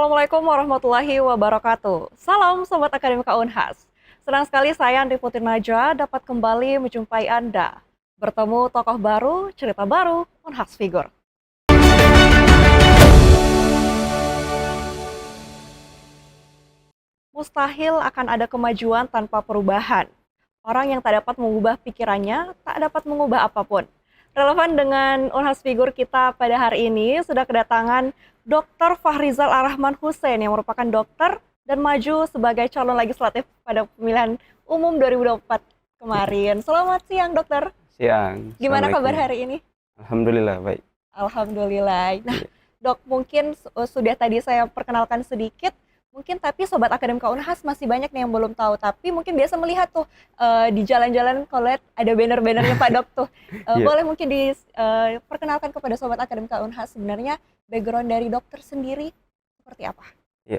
Assalamualaikum warahmatullahi wabarakatuh. Salam Sobat Akademika Unhas. Senang sekali saya Andri Putri Najwa dapat kembali menjumpai Anda. Bertemu tokoh baru, cerita baru, Unhas Figur. Mustahil akan ada kemajuan tanpa perubahan. Orang yang tak dapat mengubah pikirannya, tak dapat mengubah apapun. Relevan dengan Unhas Figur kita pada hari ini, sudah kedatangan Dr. Fahrizal Ar-Rahman Hussein yang merupakan dokter dan maju sebagai calon legislatif pada pemilihan umum 2024 kemarin. Selamat siang, dokter. Siang. Gimana kabar Assalamualaikum. hari ini? Alhamdulillah baik. Alhamdulillah. Nah, Iya. dok, mungkin sudah tadi saya perkenalkan sedikit, mungkin tapi Sobat Akademika Unhas masih banyak nih yang belum tahu, tapi mungkin biasa melihat tuh di jalan-jalan kalau lihat ada banner-bannernya Pak Dok tuh. Iya. Boleh mungkin diperkenalkan kepada Sobat Akademika Unhas sebenarnya background dari dokter sendiri seperti apa? Iya.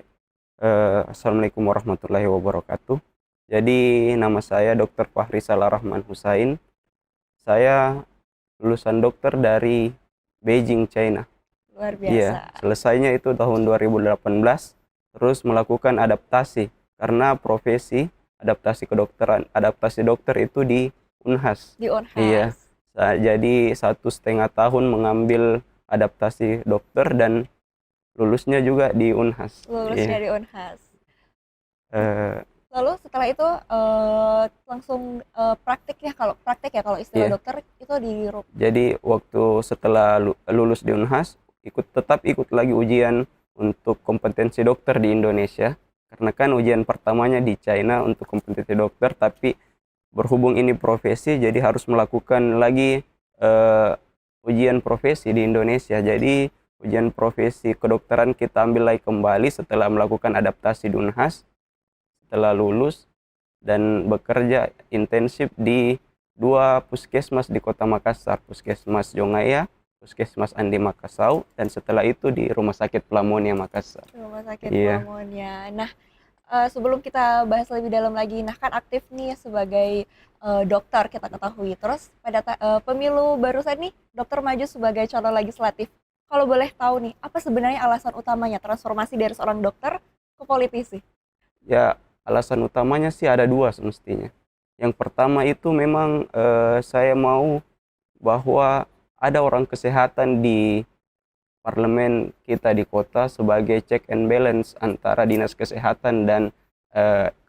Assalamualaikum warahmatullahi wabarakatuh. Jadi nama saya Dr. Fahrizal Ar-Rahman Hussein. Saya lulusan dokter dari Beijing, China. Luar Iya, biasa. selesainya itu tahun 2018, terus melakukan adaptasi karena profesi adaptasi kedokteran, adaptasi dokter itu di Unhas. Di Iya. Unhas. Jadi 1,5 tahun mengambil adaptasi dokter dan lulusnya juga di Unhas. Lulusnya Iya. di Unhas. Eh, Lalu setelah itu langsung praktik ya kalau istilah iya. dokter itu di Jadi waktu setelah lulus di Unhas, tetap ikut lagi ujian untuk kompetensi dokter di Indonesia. Karena kan ujian pertamanya di China untuk kompetensi dokter, tapi berhubung ini profesi, jadi harus melakukan lagi ujian profesi di Indonesia. Jadi ujian profesi kedokteran kita ambil lagi kembali setelah melakukan adaptasi di Unhas, setelah lulus dan bekerja intensif di 2 puskesmas di Kota Makassar, Puskesmas Jongaya, Puskesmas Andi Makassau, dan setelah itu di Rumah Sakit Pelamonia Makassar. Rumah Sakit Iya. Pelamonia. Nah, sebelum kita bahas lebih dalam lagi, nah kan aktif nih sebagai dokter kita ketahui. Terus pada pemilu barusan nih, dokter maju sebagai calon legislatif. Kalau boleh tahu nih, apa sebenarnya alasan utamanya transformasi dari seorang dokter ke politisi? Ya, alasan utamanya sih ada dua semestinya. Yang pertama itu memang saya mau bahwa ada orang kesehatan di parlemen kita di kota sebagai check and balance antara dinas kesehatan dan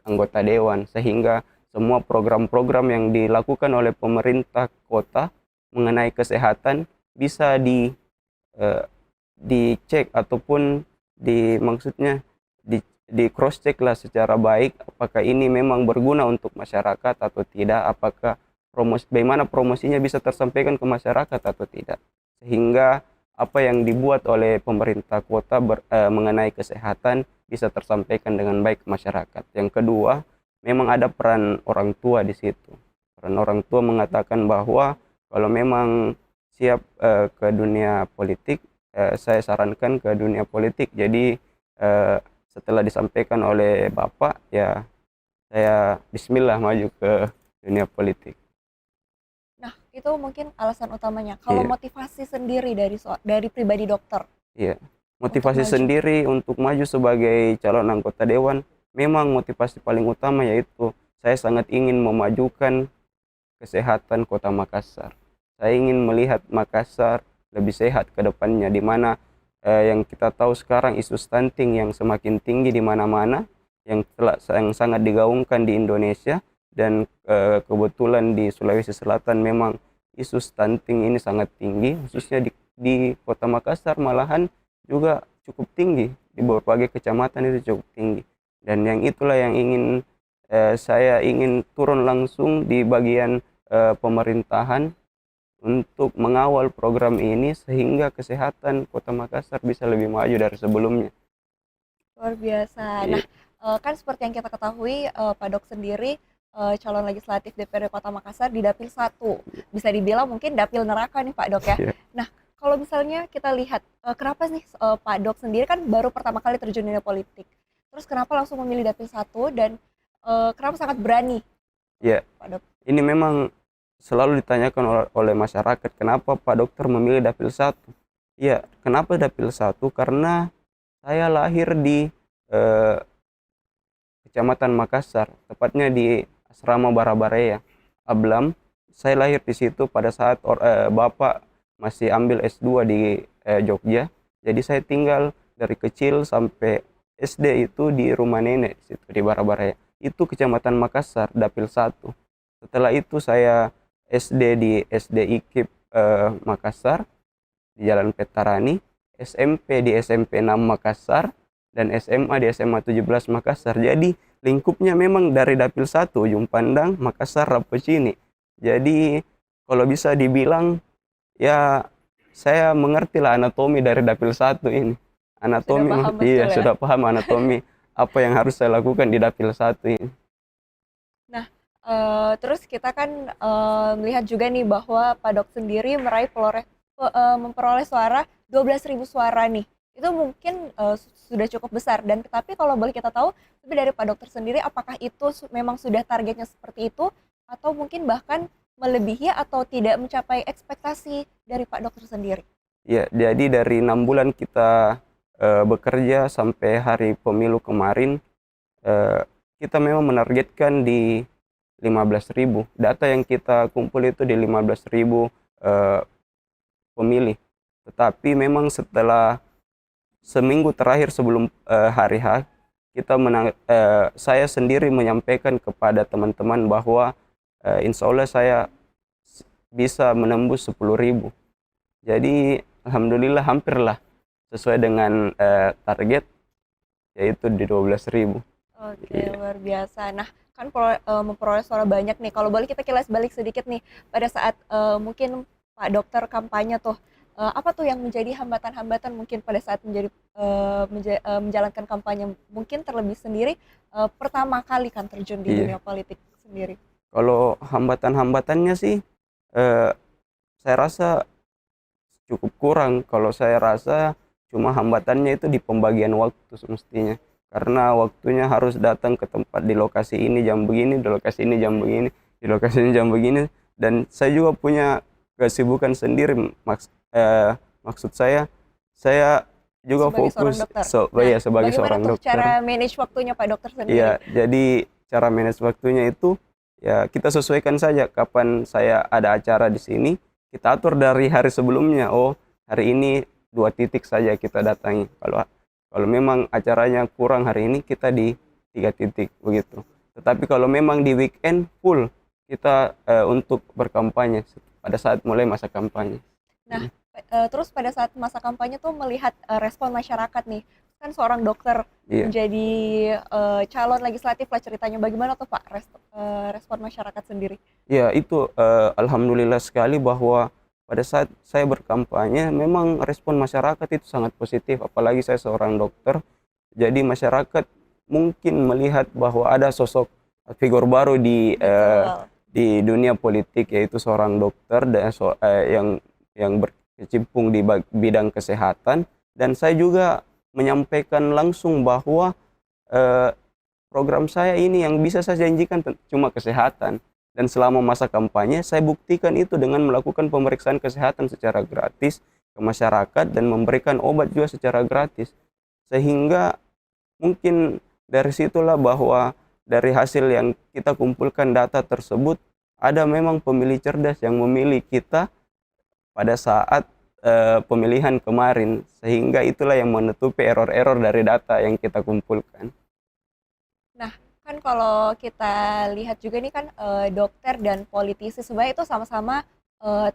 anggota dewan, sehingga semua program-program yang dilakukan oleh pemerintah kota mengenai kesehatan bisa eh, dicek ataupun maksudnya di cross check lah secara baik, apakah ini memang berguna untuk masyarakat atau tidak, apakah bagaimana promosinya bisa tersampaikan ke masyarakat atau tidak, sehingga apa yang dibuat oleh pemerintah kota mengenai kesehatan bisa tersampaikan dengan baik ke masyarakat. Yang kedua, memang ada peran orang tua di situ. Peran orang tua mengatakan bahwa kalau memang siap ke dunia politik, saya sarankan ke dunia politik. Jadi setelah disampaikan oleh Bapak, ya saya bismillah maju ke dunia politik. Nah, itu mungkin alasan utamanya. Kalau Iya. motivasi sendiri dari pribadi dokter Iya. untuk Motivasi maju. sendiri untuk maju sebagai calon anggota dewan, memang motivasi paling utama yaitu saya sangat ingin memajukan kesehatan Kota Makassar. Saya ingin melihat Makassar lebih sehat ke depannya, di mana yang kita tahu sekarang isu stunting yang semakin tinggi di mana-mana, yang sangat digaungkan di Indonesia, dan kebetulan di Sulawesi Selatan memang isu stunting ini sangat tinggi, khususnya di Kota Makassar malahan juga cukup tinggi, di berbagai kecamatan itu cukup tinggi. Dan yang itulah yang saya ingin turun langsung di bagian pemerintahan untuk mengawal program ini sehingga kesehatan Kota Makassar bisa lebih maju dari sebelumnya. Luar biasa. Nah, Iya. kan seperti yang kita ketahui, Pak Dok sendiri calon legislatif DPRD Kota Makassar di Dapil 1. Bisa dibilang mungkin dapil neraka nih Pak Dok ya. Iya. Nah, kalau misalnya kita lihat kenapa sih Pak Dok sendiri kan baru pertama kali terjun di dunia politik. Terus kenapa langsung memilih Dapil 1 dan kenapa sangat berani Iya. Pak Dok? Ini memang selalu ditanyakan oleh masyarakat, kenapa Pak Dokter memilih Dapil 1? Iya, kenapa Dapil 1? Karena Saya lahir di eh, Kecamatan Makassar, tepatnya di Asrama Barabarea, Ablam. Saya lahir di situ pada saat bapak masih ambil S2 di Jogja. Jadi saya tinggal dari kecil sampai SD itu di rumah nenek di situ di Barabarea. Itu Kecamatan Makassar, Dapil 1. Setelah itu saya SD di SD IKIP Makassar di Jalan Petarani, SMP di SMP 6 Makassar, dan SMA di SMA 17 Makassar. Jadi lingkupnya memang dari Dapil 1, ujung pandang, Makassar, Rapocini. Jadi kalau bisa dibilang ya saya mengerti lah anatomi dari Dapil 1 ini. Sudah Anatomi, paham iya betul ya. sudah paham anatomi apa yang harus saya lakukan di Dapil 1 ini. Nah, terus kita kan melihat juga nih bahwa Pak Dok sendiri memperoleh suara 12.000 suara nih. Itu mungkin sudah cukup besar, dan tapi kalau boleh kita tahu, tapi dari Pak Dokter sendiri apakah itu memang sudah targetnya seperti itu, atau mungkin bahkan melebihi atau tidak mencapai ekspektasi dari Pak Dokter sendiri? Ya, jadi dari 6 bulan kita bekerja sampai hari pemilu kemarin, kita memang menargetkan di 15.000. Data yang kita kumpul itu di 15.000 pemilih. Tetapi memang setelah seminggu terakhir sebelum hari H, saya sendiri menyampaikan kepada teman-teman bahwa insya Allah saya bisa menembus 10.000. Jadi alhamdulillah hampirlah sesuai dengan target, yaitu di 12.000. Oke, Iya. luar biasa. Nah, kan memperoleh suara banyak nih. Kalau boleh kita kilas balik sedikit nih, pada saat mungkin Pak Dokter kampanye tuh, apa tuh yang menjadi hambatan-hambatan mungkin pada saat menjalankan kampanye? Mungkin terlebih sendiri pertama kali kan terjun di Iya. dunia politik sendiri. Kalau hambatan-hambatannya sih, eh, saya rasa cukup kurang. Kalau saya rasa cuma hambatannya itu di pembagian waktu semestinya. Karena waktunya harus datang ke tempat di lokasi ini jam begini, di lokasi ini jam begini, di lokasi ini jam begini. Dan saya juga punya kesibukan sendiri. Maksud saya juga Sebagai seorang fokus dokter. Nah, ya, sebagai bagaimana seorang tuh dokter. cara manage waktunya Pak Dokter sendiri? Iya, jadi cara manage waktunya itu ya kita sesuaikan saja kapan saya ada acara di sini, kita atur dari hari sebelumnya. Oh, hari ini 2 titik saja kita datangi. Kalau kalau memang acaranya kurang hari ini, kita di 3 titik begitu. Tetapi kalau memang di weekend full, kita untuk berkampanye pada saat mulai masa kampanye. Nah, terus pada saat masa kampanye tuh melihat respon masyarakat nih, kan seorang dokter Iya. menjadi calon legislatif lah ceritanya. Bagaimana tuh Pak respon masyarakat sendiri? Ya, itu alhamdulillah sekali bahwa pada saat saya berkampanye memang respon masyarakat itu sangat positif, apalagi saya seorang dokter. Jadi masyarakat mungkin melihat bahwa ada sosok figur baru Betul. di dunia politik, yaitu seorang dokter dan yang berkecimpung di bidang kesehatan. Dan saya juga menyampaikan langsung bahwa eh, program saya ini yang bisa saya janjikan cuma kesehatan. Dan selama masa kampanye, saya buktikan itu dengan melakukan pemeriksaan kesehatan secara gratis ke masyarakat dan memberikan obat juga secara gratis. Sehingga mungkin dari situlah bahwa dari hasil yang kita kumpulkan data tersebut, ada memang pemilih cerdas yang memilih kita pada saat pemilihan kemarin. Sehingga itulah yang menutupi error-error dari data yang kita kumpulkan. Nah, kan kalau kita lihat juga nih kan dokter dan politisi sebenarnya itu sama-sama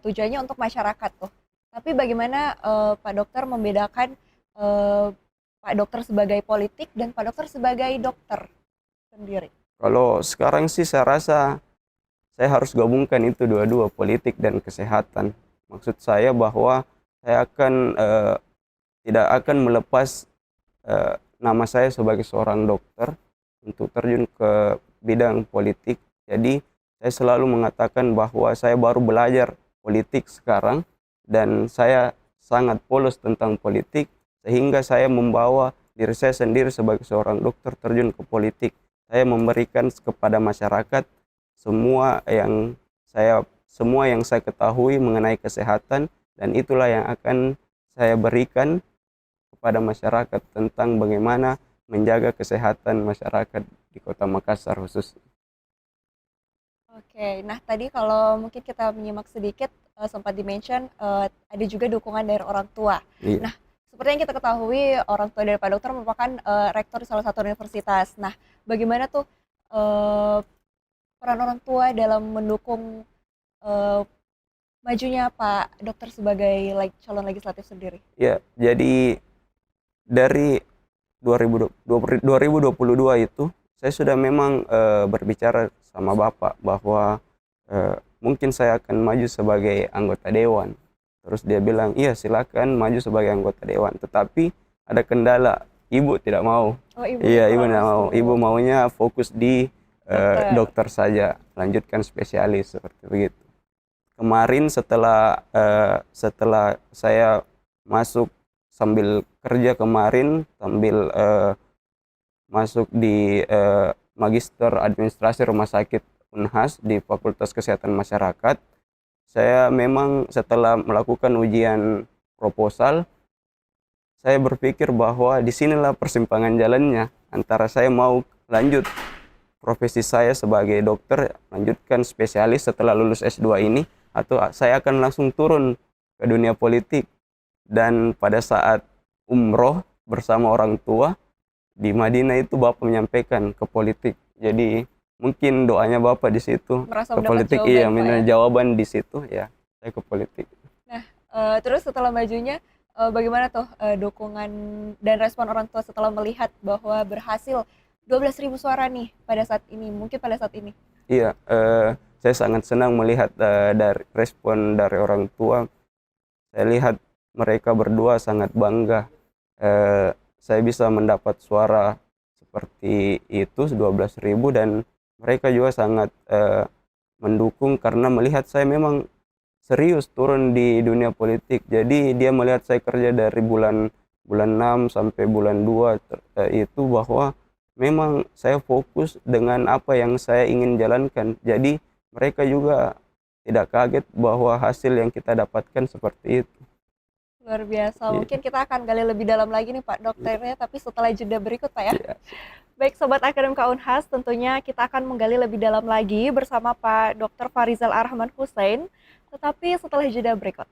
tujuannya untuk masyarakat tuh. Tapi bagaimana Pak Dokter membedakan eh, Pak Dokter sebagai politik dan Pak Dokter sebagai dokter sendiri? Kalau sekarang sih saya rasa saya harus gabungkan itu dua-dua, politik dan kesehatan. Maksud saya bahwa saya tidak akan melepas nama saya sebagai seorang dokter untuk terjun ke bidang politik. Jadi saya selalu mengatakan bahwa saya baru belajar politik sekarang dan saya sangat polos tentang politik, sehingga saya membawa diri saya sendiri sebagai seorang dokter terjun ke politik. Saya memberikan kepada masyarakat semua yang saya ketahui mengenai kesehatan, dan itulah yang akan saya berikan kepada masyarakat tentang bagaimana menjaga kesehatan masyarakat di Kota Makassar khusus. Oke, nah tadi kalau mungkin kita menyimak sedikit sempat di-mention ada juga dukungan dari orang tua. Iya. Nah, seperti yang kita ketahui orang tua dari Pak Dokter merupakan rektor di salah satu universitas. Nah, bagaimana tuh eh, peran orang tua dalam mendukung eh, majunya Pak Dokter sebagai calon legislatif sendiri? Ya, jadi dari 2022 itu saya sudah memang berbicara sama Bapak bahwa mungkin saya akan maju sebagai anggota dewan. Terus dia bilang, iya silakan maju sebagai anggota dewan. Tetapi ada kendala, ibu tidak mau. Oh, ibu Iya, ibu kurang tidak mau. restu. Ibu maunya fokus di Dokter. dokter saja, lanjutkan spesialis seperti begitu. Kemarin setelah saya masuk sambil kerja kemarin, sambil masuk di Magister Administrasi Rumah Sakit Unhas di Fakultas Kesehatan Masyarakat. Saya memang setelah melakukan ujian proposal, saya berpikir bahwa disinilah persimpangan jalannya antara saya mau lanjut profesi saya sebagai dokter, lanjutkan spesialis setelah lulus S2 ini, atau saya akan langsung turun ke dunia politik. Dan pada saat umroh bersama orang tua di Madinah itu Bapak menyampaikan ke politik. Jadi mungkin doanya Bapak di situ Merasa ke mendapat politik. jawaban, Iya, Pak, minta ya? jawaban di situ ya. Saya ke politik. Nah, terus setelah majunya, bagaimana tuh dukungan dan respon orang tua setelah melihat bahwa berhasil 12.000 suara nih pada saat ini, mungkin pada saat ini? Iya, saya sangat senang melihat dari respon dari orang tua. Saya lihat mereka berdua sangat bangga. Saya bisa mendapat suara seperti itu 12.000, dan mereka juga sangat mendukung karena melihat saya memang serius turun di dunia politik. Jadi dia melihat saya kerja dari bulan 6 sampai bulan 2 itu bahwa memang saya fokus dengan apa yang saya ingin jalankan. Jadi mereka juga tidak kaget bahwa hasil yang kita dapatkan seperti itu. Luar biasa. Iya. Mungkin kita akan gali lebih dalam lagi nih Pak Dokternya, tapi setelah jeda berikut Pak ya. Iya. Baik Sobat Akademika Unhas, tentunya kita akan menggali lebih dalam lagi bersama Pak Dr. Farizal Arahman Hussein, tetapi setelah jeda berikut.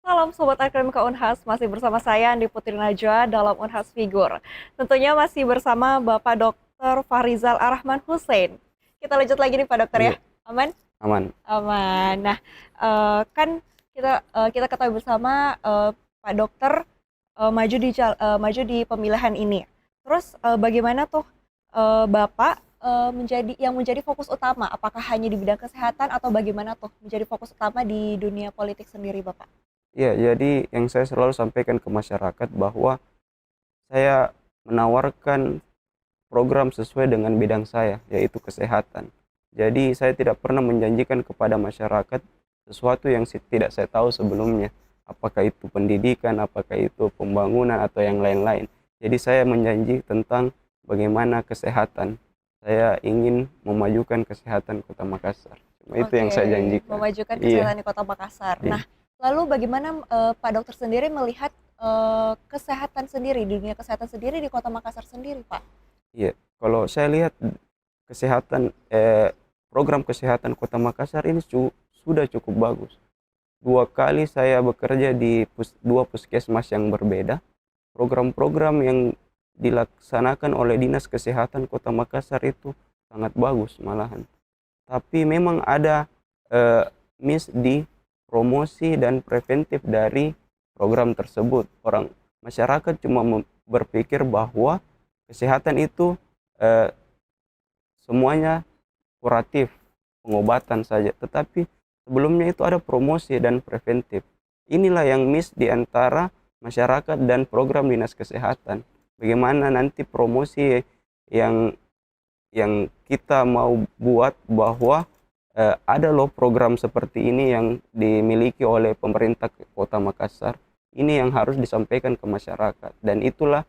Salam Sobat Akademika Unhas, masih bersama saya Andi Putri Najwa dalam Unhas Figur. Tentunya masih bersama Bapak Dr. Farizal Arahman Hussein. Kita lanjut lagi nih Pak Dokter ya, Iya. aman? Aman. Aman. Nah, kan kita ketahui bersama Pak Dokter maju di pemilihan ini. Terus bagaimana tuh Bapak menjadi fokus utama? Apakah hanya di bidang kesehatan atau bagaimana tuh menjadi fokus utama di dunia politik sendiri, Bapak? Ya, jadi yang saya selalu sampaikan ke masyarakat bahwa saya menawarkan program sesuai dengan bidang saya, yaitu kesehatan. Jadi saya tidak pernah menjanjikan kepada masyarakat sesuatu yang tidak saya tahu sebelumnya. Apakah itu pendidikan, apakah itu pembangunan, atau yang lain-lain. Jadi saya menjanji tentang bagaimana kesehatan. Saya ingin memajukan kesehatan Kota Makassar. Cuma itu yang Oke, saya janjikan. memajukan Iya, kesehatan di Kota Makassar. iya, Nah, lalu bagaimana Pak Dokter sendiri melihat kesehatan sendiri, di dunia kesehatan sendiri di Kota Makassar sendiri, Pak? iya. Kalau saya lihat kesehatan, program kesehatan Kota Makassar ini sudah cukup bagus. 2 kali saya bekerja di 2 puskesmas yang berbeda. Program-program yang dilaksanakan oleh Dinas Kesehatan Kota Makassar itu sangat bagus malahan. Tapi memang ada miss di promosi dan preventif dari program tersebut. Masyarakat cuma berpikir bahwa kesehatan itu eh, semuanya kuratif, pengobatan saja. Tetapi sebelumnya itu ada promosi dan preventif. Inilah yang miss di antara masyarakat dan program Dinas Kesehatan. Bagaimana nanti promosi yang kita mau buat bahwa ada loh program seperti ini yang dimiliki oleh pemerintah Kota Makassar. Ini yang harus disampaikan ke masyarakat, dan itulah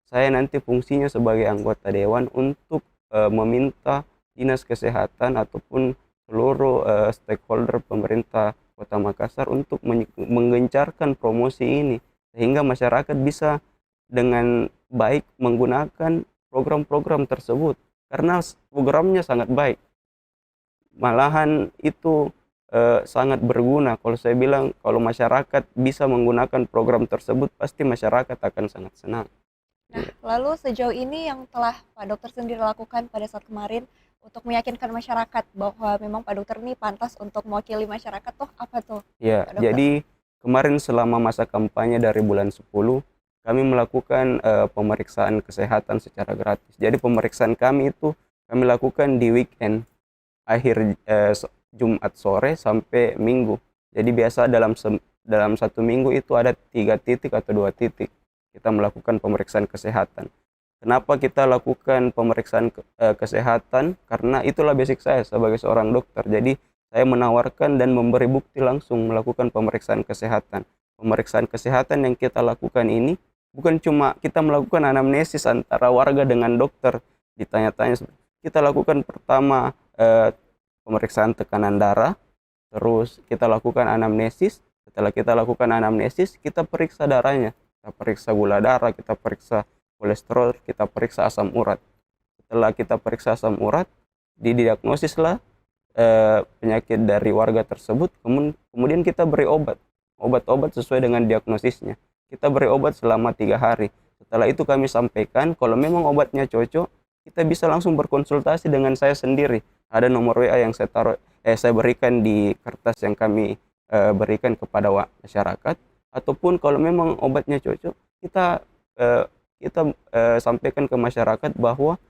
saya nanti fungsinya sebagai anggota dewan untuk meminta Dinas Kesehatan ataupun seluruh stakeholder pemerintah Kota Makassar untuk menggencarkan promosi ini sehingga masyarakat bisa dengan baik menggunakan program-program tersebut, karena programnya sangat baik. Malahan itu sangat berguna. Kalau saya bilang, kalau masyarakat bisa menggunakan program tersebut, pasti masyarakat akan sangat senang. Nah, lalu sejauh ini yang telah Pak Dokter sendiri lakukan pada saat kemarin untuk meyakinkan masyarakat bahwa memang Pak Dokter ini pantas untuk mewakili masyarakat tuh apa tuh, Ya, Pak Dokter? jadi kemarin selama masa kampanye dari bulan 10, kami melakukan pemeriksaan kesehatan secara gratis. Jadi pemeriksaan kami itu kami lakukan di weekend, akhir Jumat sore sampai Minggu. Jadi biasa dalam 1 minggu itu ada 3 titik atau 2 titik kita melakukan pemeriksaan kesehatan. Kenapa kita lakukan pemeriksaan kesehatan? Karena itulah basic saya sebagai seorang dokter. Jadi saya menawarkan dan memberi bukti langsung melakukan pemeriksaan kesehatan. Pemeriksaan kesehatan yang kita lakukan ini bukan cuma kita melakukan anamnesis antara warga dengan dokter, ditanya-tanya. Kita lakukan pertama pemeriksaan tekanan darah, terus kita lakukan anamnesis. Setelah kita lakukan anamnesis, kita periksa darahnya. Kita periksa gula darah, kita periksa kolesterol, kita periksa asam urat. Setelah kita periksa asam urat, didiagnosislah penyakit dari warga tersebut. Kemudian kita beri obat-obat sesuai dengan diagnosisnya. Kita beri obat selama 3 hari. Setelah itu kami sampaikan kalau memang obatnya cocok, kita bisa langsung berkonsultasi dengan saya sendiri. Ada nomor WA yang saya berikan di kertas yang kami berikan kepada masyarakat. Ataupun kalau memang obatnya cocok, kita sampaikan ke masyarakat bahwa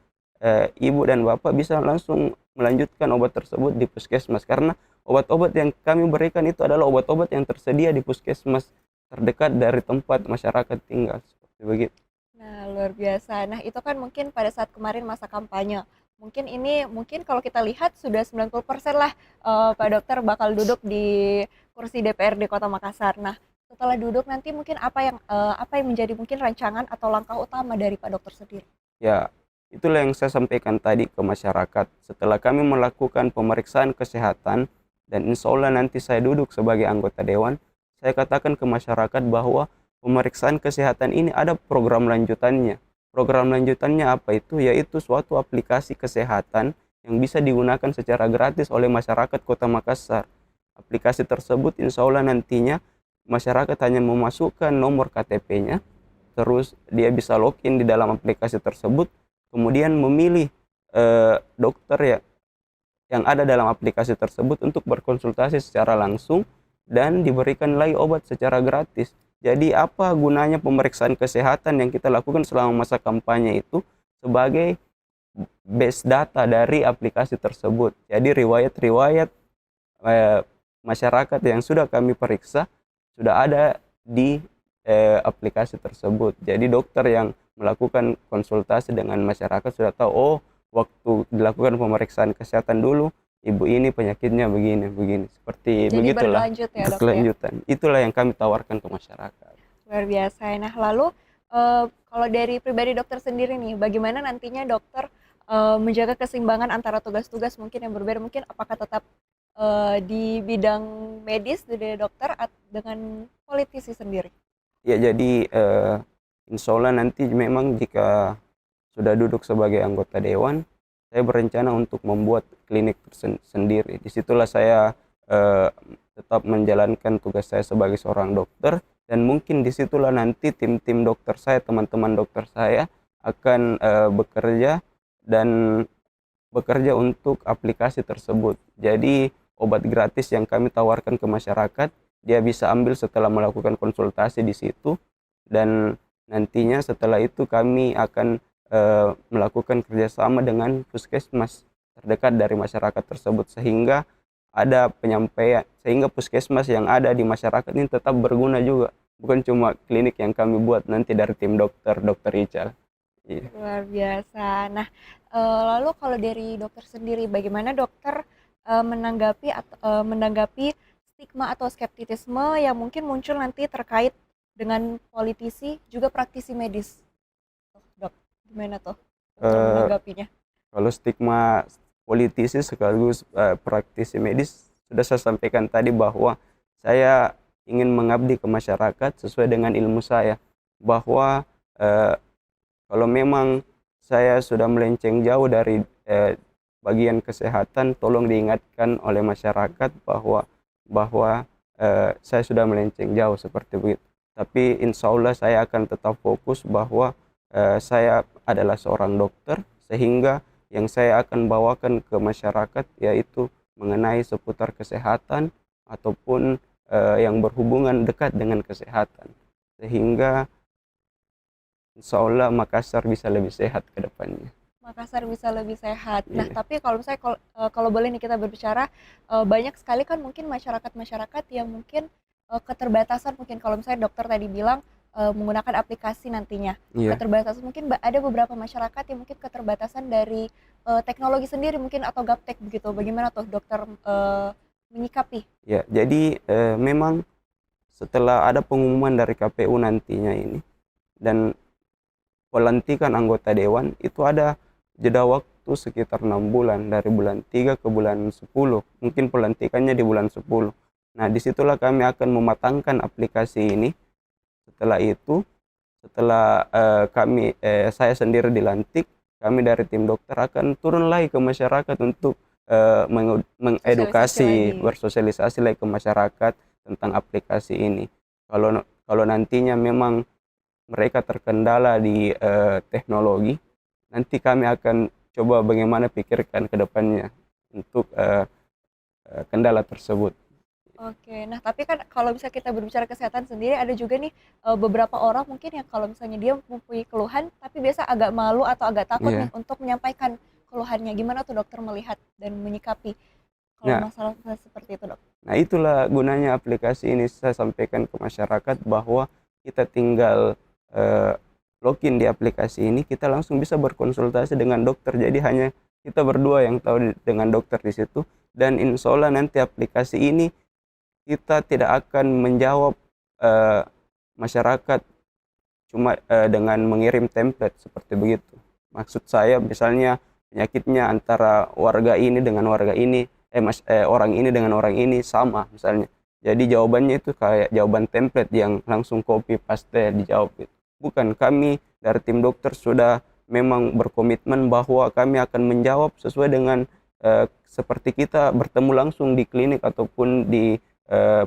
ibu dan bapak bisa langsung melanjutkan obat tersebut di puskesmas, karena obat-obat yang kami berikan itu adalah obat-obat yang tersedia di puskesmas terdekat dari tempat masyarakat tinggal, seperti begitu. Nah, luar biasa. Nah, itu kan mungkin pada saat kemarin masa kampanye. Mungkin kalau kita lihat sudah 90% lah Pak Dokter bakal duduk di kursi DPRD Kota Makassar. Nah, setelah duduk nanti mungkin apa yang menjadi mungkin rancangan atau langkah utama dari Pak Dokter sendiri? Ya, itulah yang saya sampaikan tadi ke masyarakat. Setelah kami melakukan pemeriksaan kesehatan dan insya Allah nanti saya duduk sebagai anggota dewan, saya katakan ke masyarakat bahwa pemeriksaan kesehatan ini ada program lanjutannya. Program lanjutannya apa itu? Yaitu suatu aplikasi kesehatan yang bisa digunakan secara gratis oleh masyarakat Kota Makassar. Aplikasi tersebut insya Allah nantinya masyarakat hanya memasukkan nomor KTP-nya, terus dia bisa login di dalam aplikasi tersebut, kemudian memilih dokter yang ada dalam aplikasi tersebut untuk berkonsultasi secara langsung dan diberikan lagi obat secara gratis. Jadi apa gunanya pemeriksaan kesehatan yang kita lakukan selama masa kampanye itu? Sebagai base data dari aplikasi tersebut. Jadi riwayat-riwayat masyarakat yang sudah kami periksa sudah ada di aplikasi tersebut. Jadi dokter yang melakukan konsultasi dengan masyarakat sudah tahu, oh waktu dilakukan pemeriksaan kesehatan dulu ibu ini penyakitnya begini begini, seperti Jadi begitulah, berkelanjut ya dok ya. berkelanjutan. Itulah yang kami tawarkan ke masyarakat. Luar biasa. Nah, lalu kalau dari pribadi dokter sendiri nih, bagaimana nantinya dokter menjaga keseimbangan antara tugas-tugas mungkin yang berbeda, mungkin apakah tetap di bidang medis dari dokter dengan politisi sendiri? Ya jadi insya Allah nanti memang jika sudah duduk sebagai anggota dewan, saya berencana untuk membuat klinik sendiri. Disitulah saya eh, tetap menjalankan tugas saya sebagai seorang dokter, dan mungkin disitulah nanti tim-tim dokter saya, teman-teman dokter saya akan bekerja dan bekerja untuk aplikasi tersebut. Jadi obat gratis yang kami tawarkan ke masyarakat, dia bisa ambil setelah melakukan konsultasi di situ, dan nantinya setelah itu kami akan melakukan kerjasama dengan puskesmas terdekat dari masyarakat tersebut, sehingga ada penyampaian, sehingga puskesmas yang ada di masyarakat ini tetap berguna juga, bukan cuma klinik yang kami buat nanti dari tim dokter Ical. Iya. Luar biasa. Nah, lalu kalau dari dokter sendiri, bagaimana dokter menanggapi stigma atau skeptisisme yang mungkin muncul nanti terkait dengan politisi juga praktisi medis? Tuh, dok, gimana tuh dokter menanggapinya? Kalau stigma politisi sekaligus praktisi medis sudah saya sampaikan tadi, bahwa saya ingin mengabdi ke masyarakat sesuai dengan ilmu saya, bahwa kalau memang saya sudah melenceng jauh dari bagian kesehatan, tolong diingatkan oleh masyarakat bahwa saya sudah melenceng jauh seperti begitu. Tapi insya Allah saya akan tetap fokus bahwa saya adalah seorang dokter, sehingga yang saya akan bawakan ke masyarakat yaitu mengenai seputar kesehatan ataupun yang berhubungan dekat dengan kesehatan, sehingga insya Allah Makassar bisa lebih sehat ke depannya. Makassar bisa lebih sehat. Nah, Iya. tapi kalau misalnya kalau boleh nih kita berbicara, banyak sekali kan mungkin masyarakat-masyarakat yang mungkin keterbatasan, mungkin kalau misalnya dokter tadi bilang menggunakan aplikasi nantinya. Iya. Keterbatasan mungkin ada beberapa masyarakat yang mungkin keterbatasan dari teknologi sendiri mungkin atau gaptek begitu. Bagaimana tuh dokter menyikapi? Ya, jadi memang setelah ada pengumuman dari KPU nantinya ini dan pelantikan anggota dewan, itu ada jeda waktu sekitar 6 bulan, dari bulan 3 ke bulan 10, mungkin pelantikannya di bulan 10. Nah, disitulah kami akan mematangkan aplikasi ini. Setelah itu, setelah saya sendiri dilantik, kami dari tim dokter akan turun lagi ke masyarakat untuk mengedukasi, bersosialisasi lagi ke masyarakat tentang aplikasi ini. Kalau nantinya memang mereka terkendala di teknologi, nanti kami akan coba bagaimana pikirkan ke depannya untuk kendala tersebut. Oke, nah tapi kan kalau misalnya kita berbicara kesehatan sendiri, ada juga nih beberapa orang mungkin yang kalau misalnya dia mempunyai keluhan, tapi biasa agak malu atau agak takut nih untuk menyampaikan keluhannya. Gimana tuh dokter melihat dan menyikapi kalau masalah seperti itu, dok? Nah, itulah gunanya aplikasi ini. Saya sampaikan ke masyarakat bahwa kita tinggal login di aplikasi ini, kita langsung bisa berkonsultasi dengan dokter. Jadi hanya kita berdua yang tahu dengan dokter di situ, dan insya Allah nanti aplikasi ini kita tidak akan menjawab masyarakat cuma dengan mengirim template seperti begitu. Maksud saya misalnya penyakitnya antara warga ini dengan warga ini, orang ini dengan orang ini sama misalnya. Jadi jawabannya itu kayak jawaban template yang langsung copy paste dijawab. Bukan, kami dari tim dokter sudah memang berkomitmen bahwa kami akan menjawab sesuai dengan seperti kita bertemu langsung di klinik ataupun di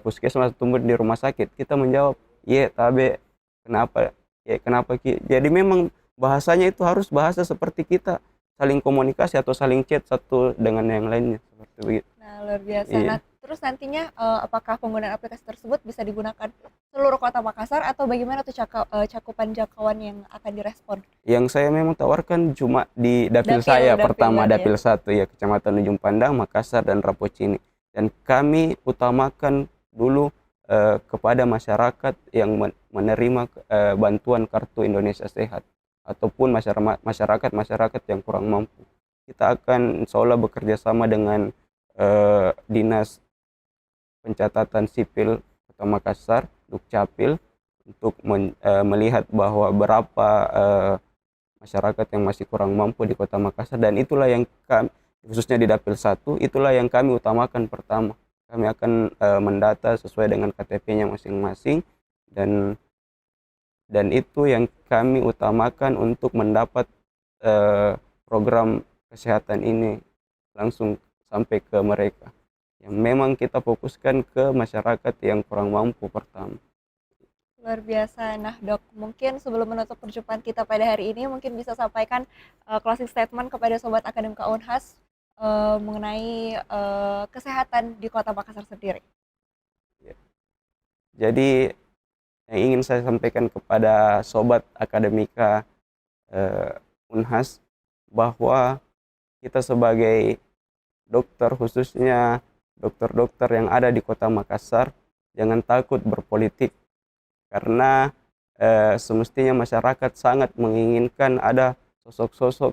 puskesmas ataupun di rumah sakit. Kita menjawab, "Ye, tabe, kenapa? Ya, kenapa?" Jadi memang bahasanya itu harus bahasa seperti kita saling komunikasi atau saling chat satu dengan yang lainnya seperti begitu. Nah, luar biasa. Iya. Nah, terus nantinya apakah penggunaan aplikasi tersebut bisa digunakan seluruh kota Makassar atau bagaimana tuh cakupan jangkauan yang akan direspon? Yang saya memang tawarkan cuma di dapil saya pertama, dapil 1 ya, Kecamatan Ujung Pandang, Makassar dan Rapocini. Dan kami utamakan dulu kepada masyarakat yang menerima bantuan Kartu Indonesia Sehat. ataupun masyarakat yang kurang mampu. Kita akan insya Allah bekerja sama dengan Dinas Pencatatan Sipil Kota Makassar, Dukcapil, untuk melihat bahwa berapa masyarakat yang masih kurang mampu di Kota Makassar, dan itulah yang kami, khususnya di Dapil 1, itulah yang kami utamakan pertama. Kami akan mendata sesuai dengan KTP-nya masing-masing, dan itu yang kami utamakan untuk mendapat program kesehatan ini langsung sampai ke mereka. Yang memang kita fokuskan ke masyarakat yang kurang mampu pertama. Luar biasa. Nah, Dok, mungkin sebelum menutup perjumpaan kita pada hari ini, mungkin bisa sampaikan closing statement kepada Sobat Akademika Unhas mengenai kesehatan di Kota Makassar sendiri. Jadi yang ingin saya sampaikan kepada Sobat Akademika Unhas, bahwa kita sebagai dokter, khususnya dokter-dokter yang ada di Kota Makassar, jangan takut berpolitik, karena semestinya masyarakat sangat menginginkan ada sosok-sosok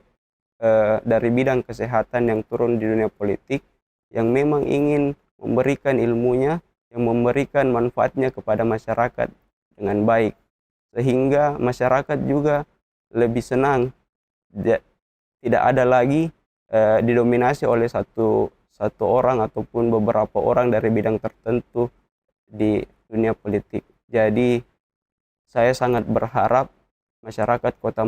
dari bidang kesehatan yang turun di dunia politik, yang memang ingin memberikan ilmunya, yang memberikan manfaatnya kepada masyarakat dengan baik, sehingga masyarakat juga lebih senang, tidak ada lagi didominasi oleh satu orang ataupun beberapa orang dari bidang tertentu di dunia politik. Jadi saya sangat berharap masyarakat Kota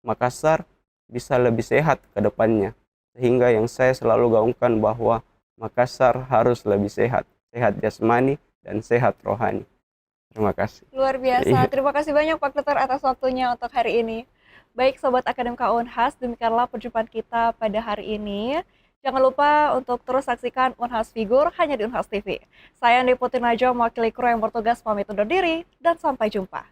Makassar bisa lebih sehat ke depannya, sehingga yang saya selalu gaungkan bahwa Makassar harus lebih sehat, sehat jasmani dan sehat rohani. Terima kasih. Luar biasa. Terima kasih banyak Pak Dokter atas waktunya untuk hari ini. Baik Sobat Akademika Unhas, demikianlah perjumpaan kita pada hari ini. Jangan lupa untuk terus saksikan Unhas Figur hanya di Unhas TV. Saya Andi Putri Najwa, mewakili kru yang bertugas pamit undur diri, dan sampai jumpa.